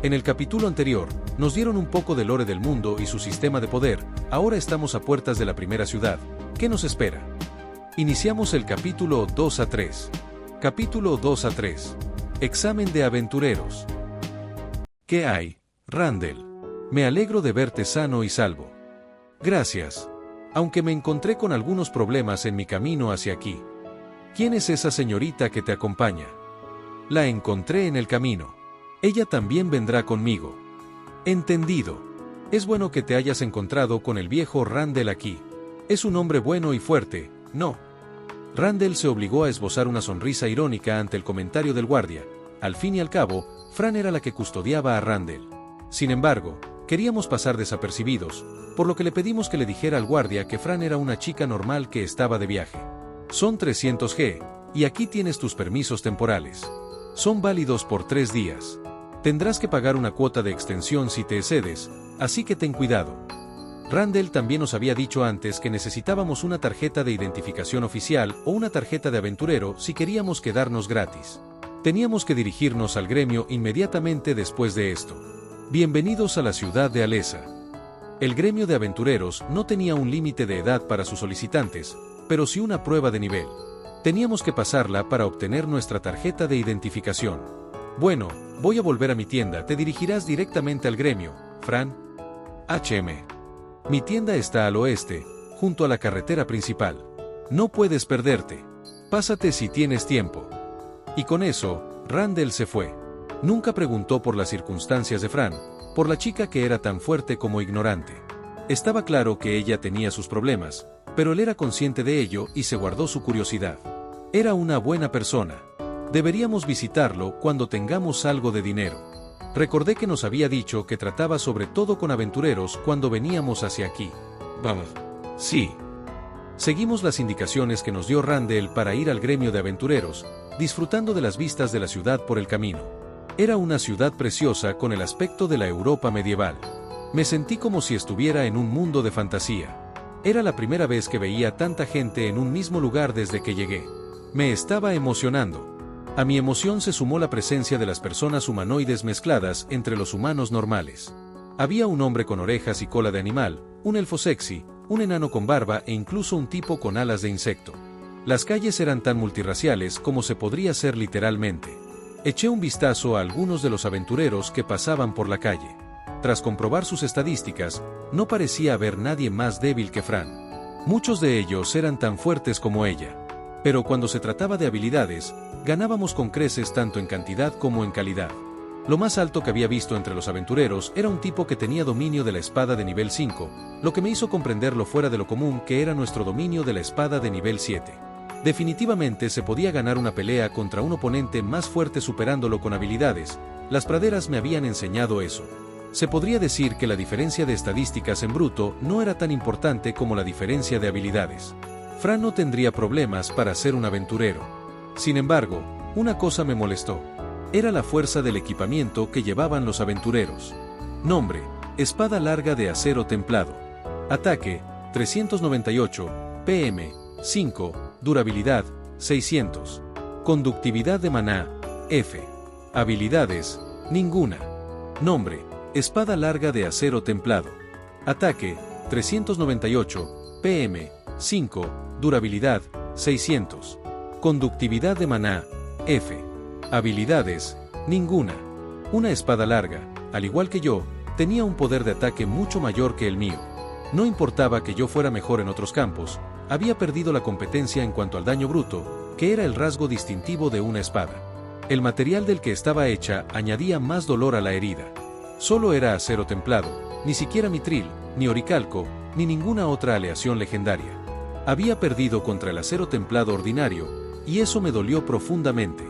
En el capítulo anterior, nos dieron un poco de lore del mundo y su sistema de poder. Ahora estamos a puertas de la primera ciudad. ¿Qué nos espera? Iniciamos el capítulo 2 a 3. Capítulo 2 a 3. Examen de aventureros. ¿Qué hay, Randall? Me alegro de verte sano y salvo. Gracias. Aunque me encontré con algunos problemas en mi camino hacia aquí. ¿Quién es esa señorita que te acompaña? La encontré en el camino. Ella también vendrá conmigo. Entendido. Es bueno que te hayas encontrado con el viejo Randall aquí. Es un hombre bueno y fuerte, ¿no? Randall se obligó a esbozar una sonrisa irónica ante el comentario del guardia. Al fin y al cabo, Fran era la que custodiaba a Randall. Sin embargo, queríamos pasar desapercibidos, por lo que le pedimos que le dijera al guardia que Fran era una chica normal que estaba de viaje. Son 300G, y aquí tienes tus permisos temporales. Son válidos por 3 días. Tendrás que pagar una cuota de extensión si te excedes, así que ten cuidado. Randall también nos había dicho antes que necesitábamos una tarjeta de identificación oficial o una tarjeta de aventurero si queríamos quedarnos gratis. Teníamos que dirigirnos al gremio inmediatamente después de esto. Bienvenidos a la ciudad de Alessa. El gremio de aventureros no tenía un límite de edad para sus solicitantes, pero sí una prueba de nivel. Teníamos que pasarla para obtener nuestra tarjeta de identificación. Bueno, voy a volver a mi tienda. Te dirigirás directamente al gremio, Fran. Mi tienda está al oeste, junto a la carretera principal. No puedes perderte. Pásate si tienes tiempo. Y con eso, Randall se fue. Nunca preguntó por las circunstancias de Fran, por la chica que era tan fuerte como ignorante. Estaba claro que ella tenía sus problemas, pero él era consciente de ello y se guardó su curiosidad. Era una buena persona. Deberíamos visitarlo cuando tengamos algo de dinero. Recordé que nos había dicho que trataba sobre todo con aventureros cuando veníamos hacia aquí. Vamos. Sí. Seguimos las indicaciones que nos dio Randall para ir al gremio de aventureros, disfrutando de las vistas de la ciudad por el camino. Era una ciudad preciosa con el aspecto de la Europa medieval. Me sentí como si estuviera en un mundo de fantasía. Era la primera vez que veía tanta gente en un mismo lugar desde que llegué. Me estaba emocionando. A mi emoción se sumó la presencia de las personas humanoides mezcladas entre los humanos normales. Había un hombre con orejas y cola de animal, un elfo sexy, un enano con barba e incluso un tipo con alas de insecto. Las calles eran tan multirraciales como se podría ser literalmente. Eché un vistazo a algunos de los aventureros que pasaban por la calle. Tras comprobar sus estadísticas, no parecía haber nadie más débil que Fran. Muchos de ellos eran tan fuertes como ella. Pero cuando se trataba de habilidades, ganábamos con creces tanto en cantidad como en calidad. Lo más alto que había visto entre los aventureros era un tipo que tenía dominio de la espada de nivel 5, lo que me hizo comprender lo fuera de lo común que era nuestro dominio de la espada de nivel 7. Definitivamente se podía ganar una pelea contra un oponente más fuerte superándolo con habilidades. Las praderas me habían enseñado eso. Se podría decir que la diferencia de estadísticas en bruto no era tan importante como la diferencia de habilidades. Fran no tendría problemas para ser un aventurero. Sin embargo, una cosa me molestó. Era la fuerza del equipamiento que llevaban los aventureros. Nombre: espada larga de acero templado. Ataque: 398, PM, 5, durabilidad: 600. Conductividad de maná: F. Habilidades: ninguna. Nombre: espada larga de acero templado. Ataque: 398, PM, 5, durabilidad: 600. Conductividad de maná: F. Habilidades: ninguna. Una espada larga, al igual que yo, tenía un poder de ataque mucho mayor que el mío. No importaba que yo fuera mejor en otros campos, había perdido la competencia en cuanto al daño bruto, que era el rasgo distintivo de una espada. El material del que estaba hecha añadía más dolor a la herida. Solo era acero templado, ni siquiera mitril, ni oricalco, ni ninguna otra aleación legendaria. Había perdido contra el acero templado ordinario, y eso me dolió profundamente.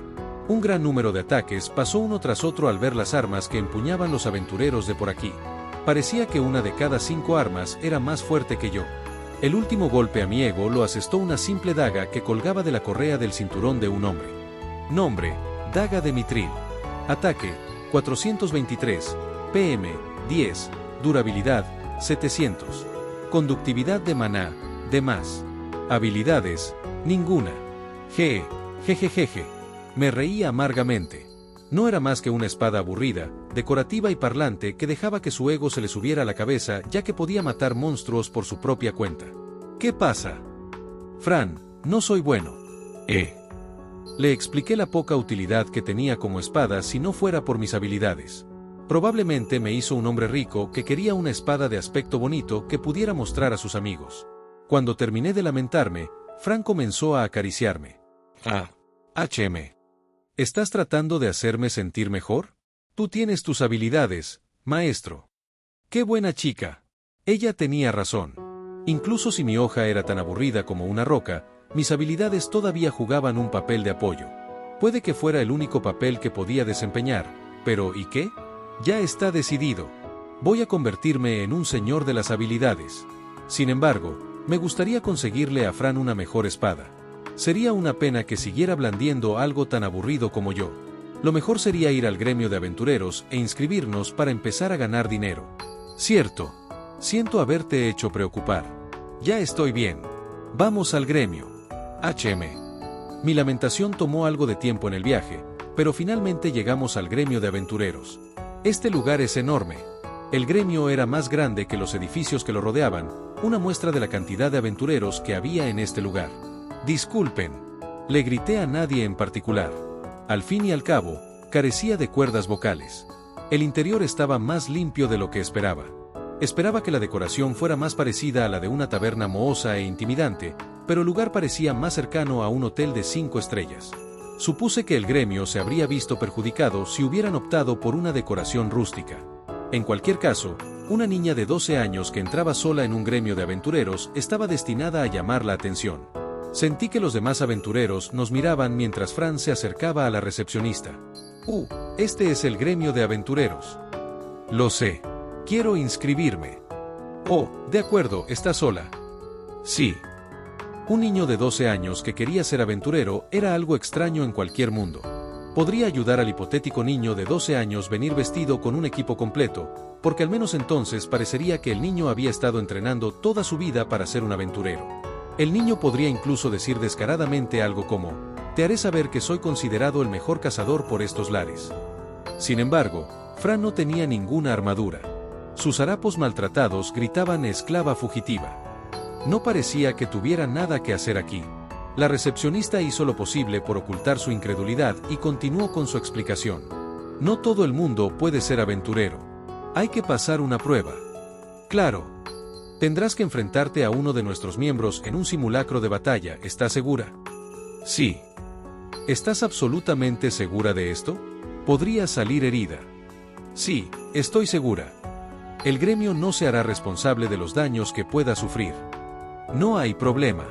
Un gran número de ataques pasó uno tras otro al ver las armas que empuñaban los aventureros de por aquí. Parecía que una de cada 5 armas era más fuerte que yo. El último golpe a mi ego lo asestó una simple daga que colgaba de la correa del cinturón de un hombre. Nombre: daga de mitril. Ataque: 423, PM, 10, durabilidad: 700. Conductividad de maná: de más. Habilidades: ninguna. Jejejeje. Me reí amargamente. No era más que una espada aburrida, decorativa y parlante que dejaba que su ego se le subiera a la cabeza ya que podía matar monstruos por su propia cuenta. ¿Qué pasa? Fran, no soy bueno. Le expliqué la poca utilidad que tenía como espada si no fuera por mis habilidades. Probablemente me hizo un hombre rico que quería una espada de aspecto bonito que pudiera mostrar a sus amigos. Cuando terminé de lamentarme, Fran comenzó a acariciarme. ¿Estás tratando de hacerme sentir mejor? Tú tienes tus habilidades, maestro. ¡Qué buena chica! Ella tenía razón. Incluso si mi hoja era tan aburrida como una roca, mis habilidades todavía jugaban un papel de apoyo. Puede que fuera el único papel que podía desempeñar, pero ¿y qué? Ya está decidido. Voy a convertirme en un señor de las habilidades. Sin embargo, me gustaría conseguirle a Fran una mejor espada. Sería una pena que siguiera blandiendo algo tan aburrido como yo. Lo mejor sería ir al gremio de aventureros e inscribirnos para empezar a ganar dinero. Cierto. Siento haberte hecho preocupar. Ya estoy bien. Vamos al gremio. Mi lamentación tomó algo de tiempo en el viaje, pero finalmente llegamos al gremio de aventureros. Este lugar es enorme. El gremio era más grande que los edificios que lo rodeaban, una muestra de la cantidad de aventureros que había en este lugar. Disculpen. Le grité a nadie en particular. Al fin y al cabo, carecía de cuerdas vocales. El interior estaba más limpio de lo que esperaba. Esperaba que la decoración fuera más parecida a la de una taberna mohosa e intimidante, pero el lugar parecía más cercano a un hotel de 5 estrellas. Supuse que el gremio se habría visto perjudicado si hubieran optado por una decoración rústica. En cualquier caso, una niña de 12 años que entraba sola en un gremio de aventureros estaba destinada a llamar la atención. Sentí que los demás aventureros nos miraban mientras Fran se acercaba a la recepcionista. Este es el gremio de aventureros. Lo sé. Quiero inscribirme. De acuerdo, ¿está sola? Sí. Un niño de 12 años que quería ser aventurero era algo extraño en cualquier mundo. Podría ayudar al hipotético niño de 12 años venir vestido con un equipo completo, porque al menos entonces parecería que el niño había estado entrenando toda su vida para ser un aventurero. El niño podría incluso decir descaradamente algo como: te haré saber que soy considerado el mejor cazador por estos lares. Sin embargo, Fran no tenía ninguna armadura. Sus harapos maltratados gritaban esclava fugitiva. No parecía que tuviera nada que hacer aquí. La recepcionista hizo lo posible por ocultar su incredulidad y continuó con su explicación. No todo el mundo puede ser aventurero. Hay que pasar una prueba. Claro. Tendrás que enfrentarte a uno de nuestros miembros en un simulacro de batalla, ¿estás segura? Sí. ¿Estás absolutamente segura de esto? Podría salir herida. Sí, estoy segura. El gremio no se hará responsable de los daños que pueda sufrir. No hay problema.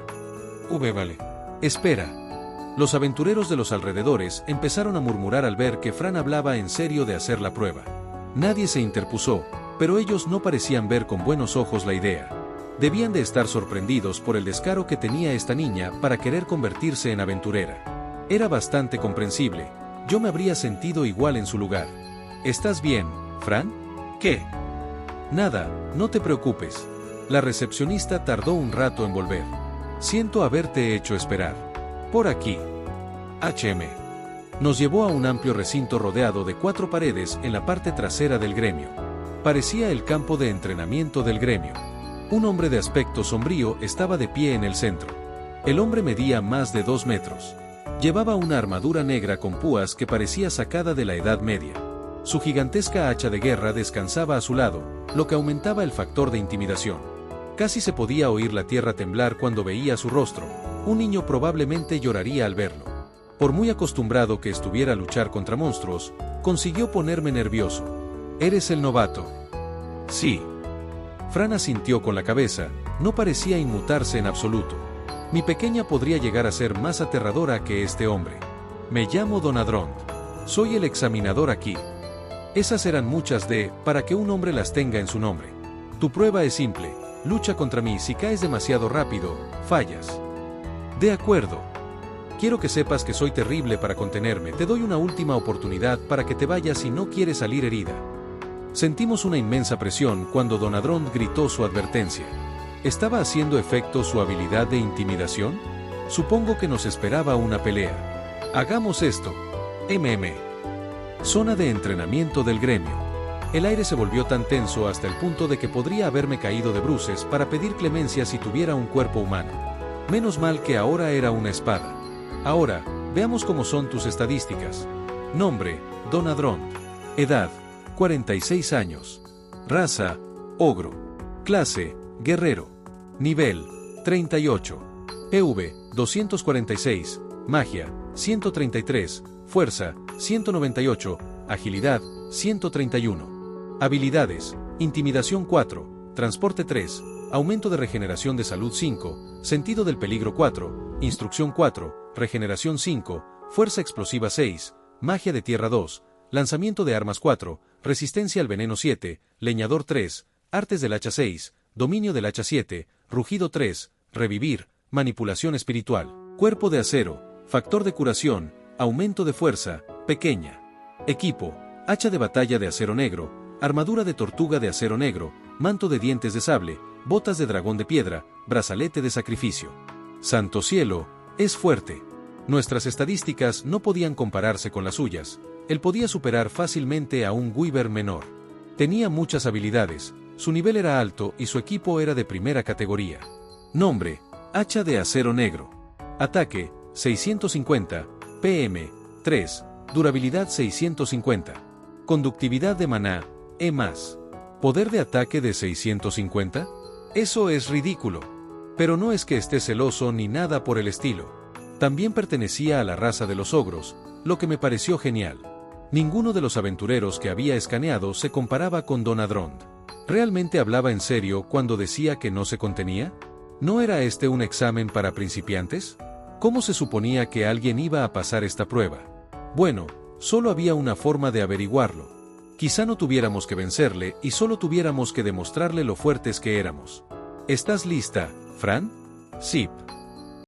Vale. Espera. Los aventureros de los alrededores empezaron a murmurar al ver que Fran hablaba en serio de hacer la prueba. Nadie se interpuso, pero ellos no parecían ver con buenos ojos la idea. Debían de estar sorprendidos por el descaro que tenía esta niña para querer convertirse en aventurera. Era bastante comprensible. Yo me habría sentido igual en su lugar. ¿Estás bien, Fran? ¿Qué? Nada, no te preocupes. La recepcionista tardó un rato en volver. Siento haberte hecho esperar. Por aquí. Nos llevó a un amplio recinto rodeado de 4 paredes en la parte trasera del gremio. Parecía el campo de entrenamiento del gremio. Un hombre de aspecto sombrío estaba de pie en el centro. El hombre medía más de 2 metros. Llevaba una armadura negra con púas que parecía sacada de la Edad Media. Su gigantesca hacha de guerra descansaba a su lado, lo que aumentaba el factor de intimidación. Casi se podía oír la tierra temblar cuando veía su rostro. Un niño probablemente lloraría al verlo. Por muy acostumbrado que estuviera a luchar contra monstruos, consiguió ponerme nervioso. ¿Eres el novato? Sí. Fran asintió con la cabeza, no parecía inmutarse en absoluto. Mi pequeña podría llegar a ser más aterradora que este hombre. Me llamo Donadrond. Soy el examinador aquí. Esas eran muchas de, para que un hombre las tenga en su nombre. Tu prueba es simple, lucha contra mí. Si caes demasiado rápido, fallas. De acuerdo. Quiero que sepas que soy terrible para contenerme. Te doy una última oportunidad para que te vayas si no quieres salir herida. Sentimos una inmensa presión cuando Donadrond gritó su advertencia. ¿Estaba haciendo efecto su habilidad de intimidación? Supongo que nos esperaba una pelea. Hagamos esto. Zona de entrenamiento del gremio. El aire se volvió tan tenso hasta el punto de que podría haberme caído de bruces para pedir clemencia si tuviera un cuerpo humano. Menos mal que ahora era una espada. Ahora, veamos cómo son tus estadísticas. Nombre, Donadrond. Edad, 46 años. Raza, ogro. Clase, guerrero. Nivel, 38. PV, 246. Magia, 133. Fuerza, 198. Agilidad, 131. Habilidades, Intimidación 4. Transporte 3. Aumento de regeneración de salud 5. Sentido del peligro 4. Instrucción 4. Regeneración 5. Fuerza explosiva 6. Magia de tierra 2. Lanzamiento de armas 4. Resistencia al veneno 7. Leñador 3. Artes del hacha 6. Dominio del hacha 7. Rugido 3. Revivir. Manipulación espiritual. Cuerpo de acero. Factor de curación. Aumento de fuerza. Pequeña. Equipo. Hacha de batalla de acero negro. Armadura de tortuga de acero negro. Manto de dientes de sable. Botas de dragón de piedra. Brazalete de sacrificio. Santo cielo, es fuerte. Nuestras estadísticas no podían compararse con las suyas. Él podía superar fácilmente a un Wyvern menor. Tenía muchas habilidades, su nivel era alto y su equipo era de primera categoría. Nombre, hacha de acero negro. Ataque, 650, PM, 3, durabilidad 650. Conductividad de maná, E+. ¿Poder de ataque de 650? Eso es ridículo. Pero no es que esté celoso ni nada por el estilo. También pertenecía a la raza de los ogros, lo que me pareció genial. Ninguno de los aventureros que había escaneado se comparaba con Donadrond. ¿Realmente hablaba en serio cuando decía que no se contenía? ¿No era este un examen para principiantes? ¿Cómo se suponía que alguien iba a pasar esta prueba? Bueno, solo había una forma de averiguarlo. Quizá no tuviéramos que vencerle y solo tuviéramos que demostrarle lo fuertes que éramos. ¿Estás lista, Fran? Sí.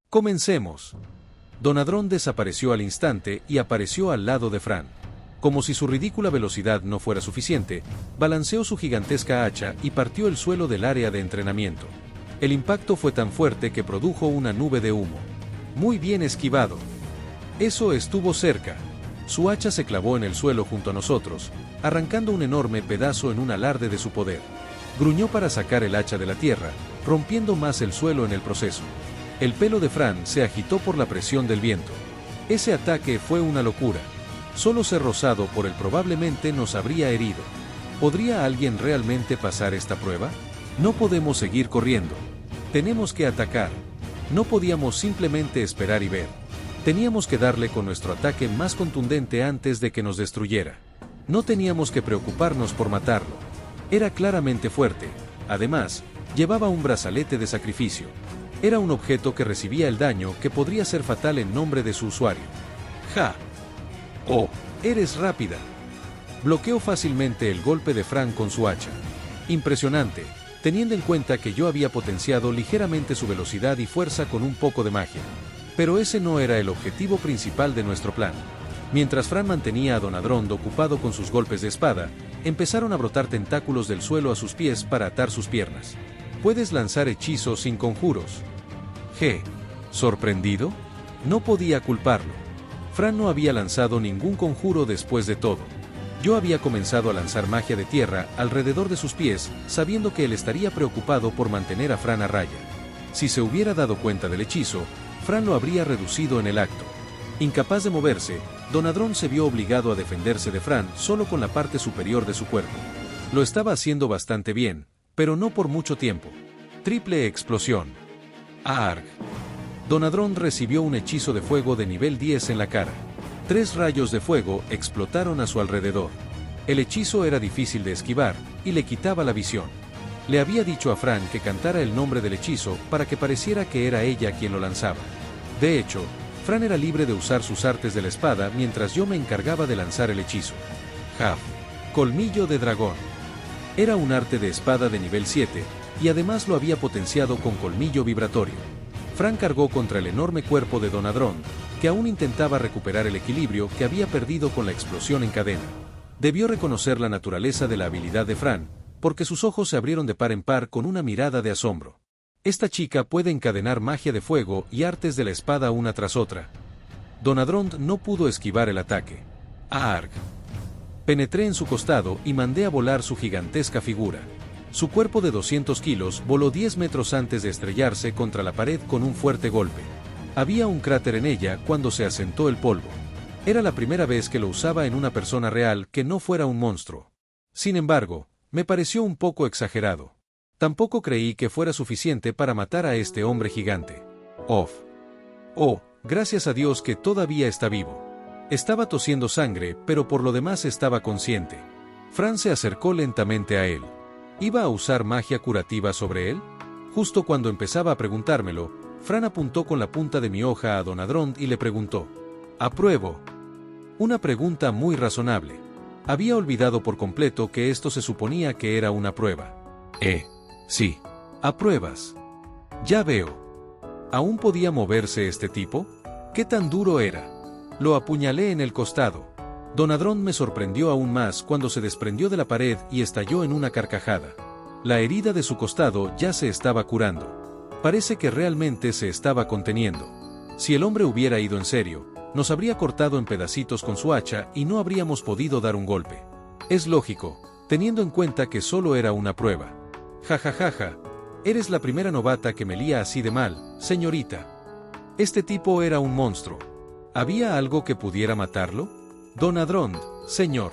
Comencemos. Donadrond desapareció al instante y apareció al lado de Fran. Como si su ridícula velocidad no fuera suficiente, balanceó su gigantesca hacha y partió el suelo del área de entrenamiento. El impacto fue tan fuerte que produjo una nube de humo. Muy bien esquivado. Eso estuvo cerca. Su hacha se clavó en el suelo junto a nosotros, arrancando un enorme pedazo en un alarde de su poder. Gruñó para sacar el hacha de la tierra, rompiendo más el suelo en el proceso. El pelo de Fran se agitó por la presión del viento. Ese ataque fue una locura. Solo ser rozado por él probablemente nos habría herido. ¿Podría alguien realmente pasar esta prueba? No podemos seguir corriendo. Tenemos que atacar. No podíamos simplemente esperar y ver. Teníamos que darle con nuestro ataque más contundente antes de que nos destruyera. No teníamos que preocuparnos por matarlo. Era claramente fuerte. Además, llevaba un brazalete de sacrificio. Era un objeto que recibía el daño que podría ser fatal en nombre de su usuario. ¡Ja! ¡Oh! ¡Eres rápida! Bloqueó fácilmente el golpe de Fran con su hacha. Impresionante, teniendo en cuenta que yo había potenciado ligeramente su velocidad y fuerza con un poco de magia. Pero ese no era el objetivo principal de nuestro plan. Mientras Fran mantenía a Donadrond ocupado con sus golpes de espada, empezaron a brotar tentáculos del suelo a sus pies para atar sus piernas. Puedes lanzar hechizos sin conjuros. ¿Sorprendido? No podía culparlo. Fran no había lanzado ningún conjuro después de todo. Yo había comenzado a lanzar magia de tierra alrededor de sus pies, sabiendo que él estaría preocupado por mantener a Fran a raya. Si se hubiera dado cuenta del hechizo, Fran lo habría reducido en el acto. Incapaz de moverse, Donadrond se vio obligado a defenderse de Fran solo con la parte superior de su cuerpo. Lo estaba haciendo bastante bien, pero no por mucho tiempo. Triple explosión. ¡Arg! Donadrond recibió un hechizo de fuego de nivel 10 en la cara. 3 rayos de fuego explotaron a su alrededor. El hechizo era difícil de esquivar, y le quitaba la visión. Le había dicho a Fran que cantara el nombre del hechizo para que pareciera que era ella quien lo lanzaba. De hecho, Fran era libre de usar sus artes de la espada mientras yo me encargaba de lanzar el hechizo. Jaf. Colmillo de dragón. Era un arte de espada de nivel 7, y además lo había potenciado con colmillo vibratorio. Fran cargó contra el enorme cuerpo de Donadrond, que aún intentaba recuperar el equilibrio que había perdido con la explosión en cadena. Debió reconocer la naturaleza de la habilidad de Fran, porque sus ojos se abrieron de par en par con una mirada de asombro. Esta chica puede encadenar magia de fuego y artes de la espada una tras otra. Donadrond no pudo esquivar el ataque. ¡Arg! Penetré en su costado y mandé a volar su gigantesca figura. Su cuerpo de 200 kilos voló 10 metros antes de estrellarse contra la pared con un fuerte golpe. Había un cráter en ella cuando se asentó el polvo. Era la primera vez que lo usaba en una persona real que no fuera un monstruo. Sin embargo, me pareció un poco exagerado. Tampoco creí que fuera suficiente para matar a este hombre gigante. Oh, gracias a Dios que todavía está vivo. Estaba tosiendo sangre, pero por lo demás estaba consciente. Fran se acercó lentamente a él. ¿Iba a usar magia curativa sobre él? Justo cuando empezaba a preguntármelo, Fran apuntó con la punta de mi hoja a Don Adrond y le preguntó: ¿apruebo? Una pregunta muy razonable. Había olvidado por completo que esto se suponía que era una prueba. Sí. ¿Apruebas? Ya veo. ¿Aún podía moverse este tipo? ¿Qué tan duro era? Lo apuñalé en el costado. Don Adrond me sorprendió aún más cuando se desprendió de la pared y estalló en una carcajada. La herida de su costado ya se estaba curando. Parece que realmente se estaba conteniendo. Si el hombre hubiera ido en serio, nos habría cortado en pedacitos con su hacha y no habríamos podido dar un golpe. Es lógico, teniendo en cuenta que solo era una prueba. Jajajaja, eres la primera novata que me lía así de mal, señorita. Este tipo era un monstruo. ¿Había algo que pudiera matarlo? Don Adrond, señor.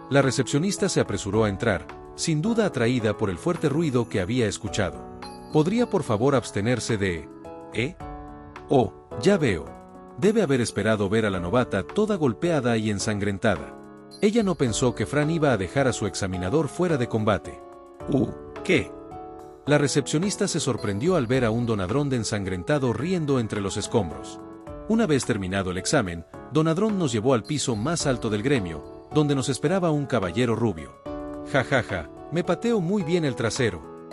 La recepcionista se apresuró a entrar, sin duda atraída por el fuerte ruido que había escuchado. ¿Podría por favor abstenerse de... Oh, ya veo. Debe haber esperado ver a la novata toda golpeada y ensangrentada. Ella no pensó que Fran iba a dejar a su examinador fuera de combate. ¿Qué? La recepcionista se sorprendió al ver a un Don Adrond ensangrentado riendo entre los escombros. Una vez terminado el examen, Don Adrond nos llevó al piso más alto del gremio, donde nos esperaba un caballero rubio. Jajaja, me pateo muy bien el trasero.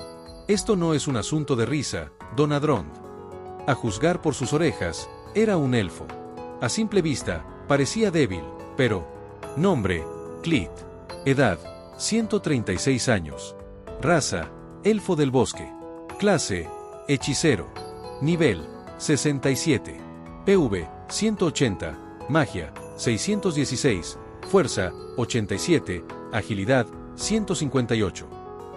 Esto no es un asunto de risa, Don Adrond. A juzgar por sus orejas, era un elfo. A simple vista, parecía débil, pero... Nombre, Clit. Edad, 136 años. Raza, elfo del bosque. Clase, hechicero. Nivel, 67. PV, 180. Magia, 616. Fuerza, 87. Agilidad, 158.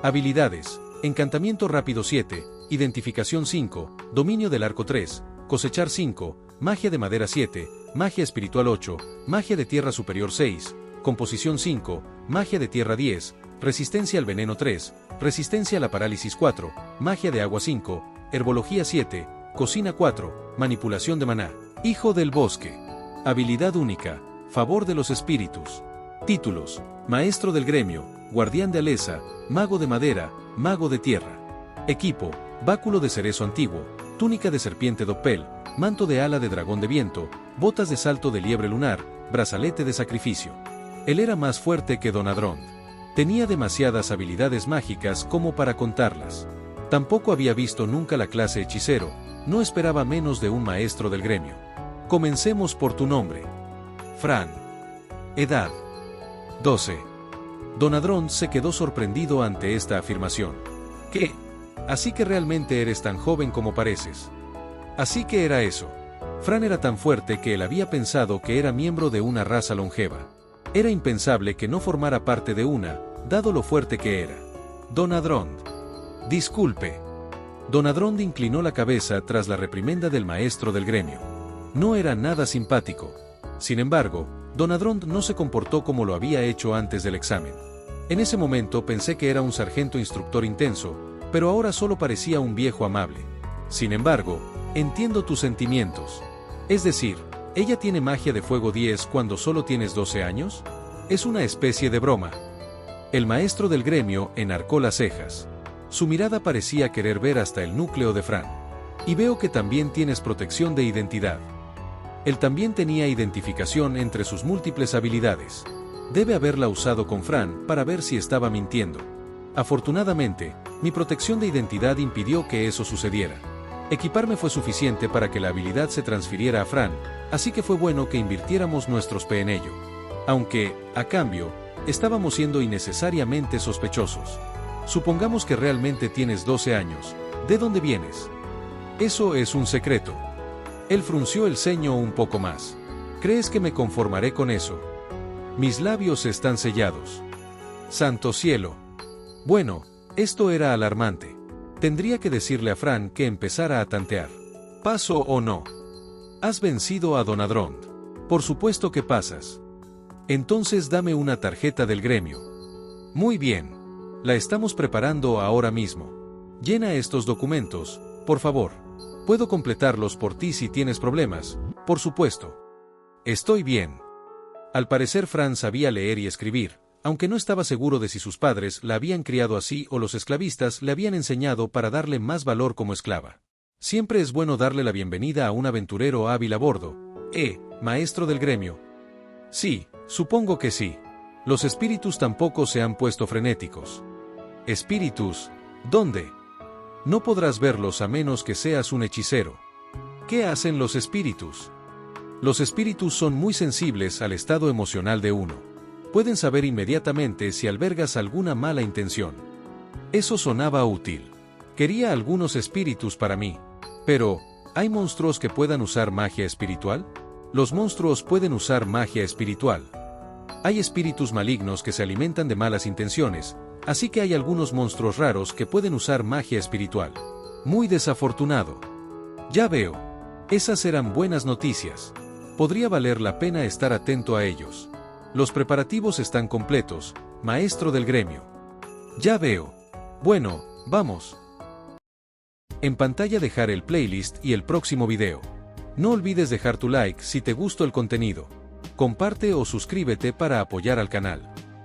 Habilidades, encantamiento rápido 7. Identificación 5. Dominio del arco 3. Cosechar 5. Magia de madera 7. Magia espiritual 8. Magia de tierra superior 6. Composición 5. Magia de tierra 10. Resistencia al veneno 3. Resistencia a la parálisis 4. Magia de agua 5. Herbología 7. Cocina 4. Manipulación de maná. Hijo del bosque. Habilidad única. Favor de los espíritus. Títulos: Maestro del gremio, Guardián de Aleza, Mago de madera, Mago de tierra. Equipo: Báculo de cerezo antiguo, túnica de serpiente dopel, manto de ala de dragón de viento, botas de salto de liebre lunar, brazalete de sacrificio. Él era más fuerte que Don Adrond. Tenía demasiadas habilidades mágicas como para contarlas. Tampoco había visto nunca la clase hechicero, no esperaba menos de un maestro del gremio. Comencemos por tu nombre. Fran. Edad: 12. Don Adrond se quedó sorprendido ante esta afirmación. ¿Qué? Así que realmente eres tan joven como pareces. Así que era eso. Fran era tan fuerte que él había pensado que era miembro de una raza longeva. Era impensable que no formara parte de una, dado lo fuerte que era. Don Adrond. Disculpe. Don Adrond inclinó la cabeza tras la reprimenda del maestro del gremio. No era nada simpático. Sin embargo, Don Adrond no se comportó como lo había hecho antes del examen. En ese momento pensé que era un sargento instructor intenso, pero ahora solo parecía un viejo amable. Sin embargo, entiendo tus sentimientos. Es decir, ¿ella tiene magia de fuego 10 cuando solo tienes 12 años? Es una especie de broma. El maestro del gremio enarcó las cejas. Su mirada parecía querer ver hasta el núcleo de Fran. Y veo que también tienes protección de identidad. Él también tenía identificación entre sus múltiples habilidades. Debe haberla usado con Fran para ver si estaba mintiendo. Afortunadamente, mi protección de identidad impidió que eso sucediera. Equiparme fue suficiente para que la habilidad se transfiriera a Fran, así que fue bueno que invirtiéramos nuestros P en ello. Aunque, a cambio, estábamos siendo innecesariamente sospechosos. Supongamos que realmente tienes 12 años. ¿De dónde vienes? Eso es un secreto. Él frunció el ceño un poco más. ¿Crees que me conformaré con eso? Mis labios están sellados. ¡Santo cielo! Bueno, esto era alarmante. Tendría que decirle a Fran que empezara a tantear. ¿Paso o no? Has vencido a Don Adrond. Por supuesto que pasas. Entonces dame una tarjeta del gremio. Muy bien. La estamos preparando ahora mismo. Llena estos documentos, por favor. Puedo completarlos por ti si tienes problemas, por supuesto. Estoy bien. Al parecer Fran sabía leer y escribir, aunque no estaba seguro de si sus padres la habían criado así o los esclavistas le habían enseñado para darle más valor como esclava. Siempre es bueno darle la bienvenida a un aventurero hábil a bordo. Maestro del gremio. Sí, supongo que sí. Los espíritus tampoco se han puesto frenéticos. ¿Espíritus? ¿Dónde? No podrás verlos a menos que seas un hechicero. ¿Qué hacen los espíritus? Los espíritus son muy sensibles al estado emocional de uno. Pueden saber inmediatamente si albergas alguna mala intención. Eso sonaba útil. Quería algunos espíritus para mí. Pero, ¿hay monstruos que puedan usar magia espiritual? Los monstruos pueden usar magia espiritual. Hay espíritus malignos que se alimentan de malas intenciones, así que hay algunos monstruos raros que pueden usar magia espiritual. Muy desafortunado. Ya veo. Esas eran buenas noticias. Podría valer la pena estar atento a ellos. Los preparativos están completos, maestro del gremio. Ya veo. Bueno, vamos. En pantalla dejar el playlist y el próximo video. No olvides dejar tu like si te gustó el contenido. Comparte o suscríbete para apoyar al canal.